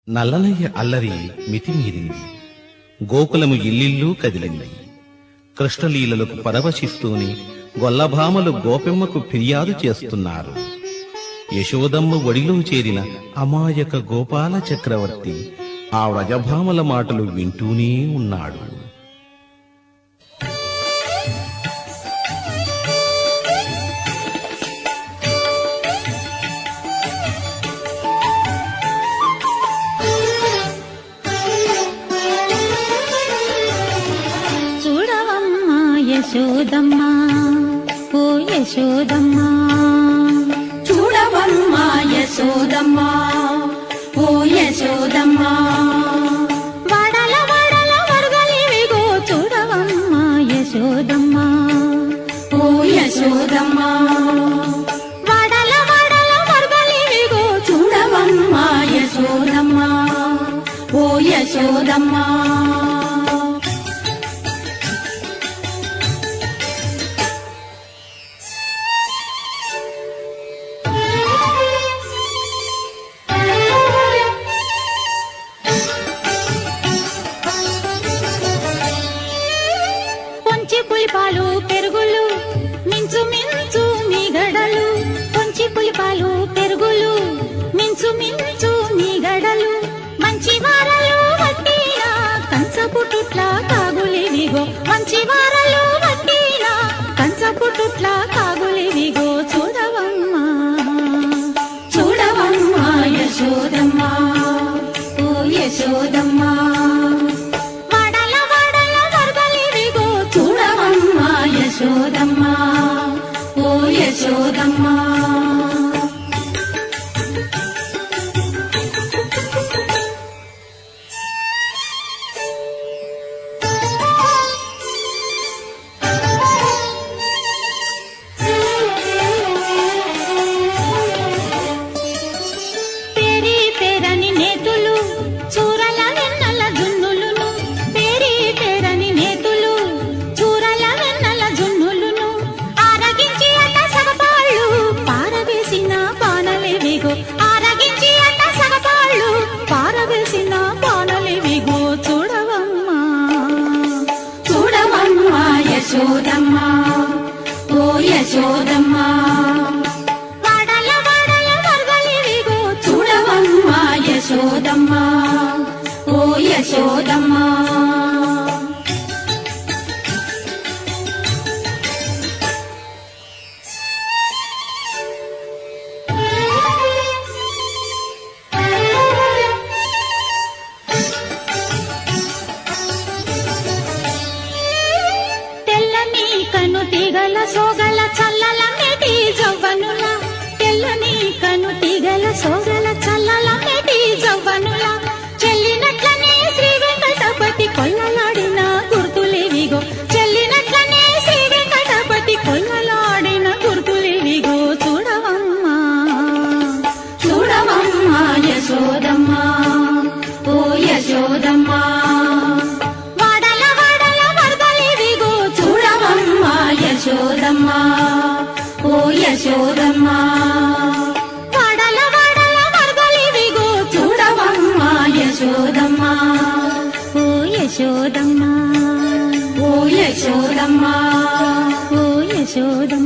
నల్లనయ్య అల్లరి మితిమీరింది. గోకులము ఇల్లిల్లూ కదిలింది. కృష్ణలీలలకు పరవశిస్తూనే గొల్లభామలు గోపెమ్మకు ఫిర్యాదు చేస్తున్నారు. యశోదమ్మ ఒడిలో చేరిన అమాయక గోపాల చక్రవర్తి ఆ వ్రజభామల మాటలు వింటూనే ఉన్నాడు. యశోదమ్మా ఓ యశోదమ్మా, చూడవమ్మా యశోదమ్మా ఓ యశోదమ్మా, వడల వడల వరదలివిగో చూడవమ్మా యశోదమ్మా ఓ యశోదమ్మా, వడల వడల వరదలివిగో చూడవమ్మా యశోదమ్మా ఓ యశోదమ్మా. పులిపాలు పెరుగులు మించు మించు మీ గడలు, కొంచి పులిపాలు పెరుగులు మించు మించు మీ గడలు, మంచి వారలు వట్టిన కంచపు టుట్ల కాగులివిగో, మంచి వారలు వట్టిన కంచపు టుట్ల కాగులివిగో చూడవమ్మా చూడవమ్మా యశోదమ్మా ఓ యశోదమ్మా, యశోదమ్మా ఓ యశోదమ్మా. పేరి పేరని నేతులు చూరల వెన్నెల జున్నులును, పేరి పేరని నేతులు చూరల వెన్నెల జున్నులును, ఆరగించి అట్ట సగపాళ్ళు పారవేసిన బాణలివిగో, ఆరగించి అట్ట సగపాళ్ళు పారవేసిన బాణలివిగో చూడవమ్మా చూడవమ్మా యశోదమ్మా ఓ యశోదమ్మా, వడల వడల వరదలివిగో చూడవమ్మా యశోదమ్మా ఓ యశోదమ్మా. తెల్లని కను తీగల సోగల చల్లల మెటి జవ్వనుల, తెల్లని కను తీగల సోగల చల్లల మెటి జవ్వనుల, చెల్లినట్లనే శ్రీ వెంకటపతి కొల్లలాడిన గుర్తులివిగో, చెల్లినట్లనే శ్రీ వెంకటపతి కొల్లలాడిన గుర్తులివిగో చూడవమ్మా చూడవమ్మా యశోదమ్మా ఓ యశోదమ్మా, వడల వడల వరదలివిగో చూడవమ్మా యశోదమ్మా ఓ యశోదమ్మా, వడల వడల వరదలివిగో చూడవమ్మా యశోదమ్మా ఓ యశోదమ్మా ఓ యశోదమ్మా ఓ యశోదమ్మా.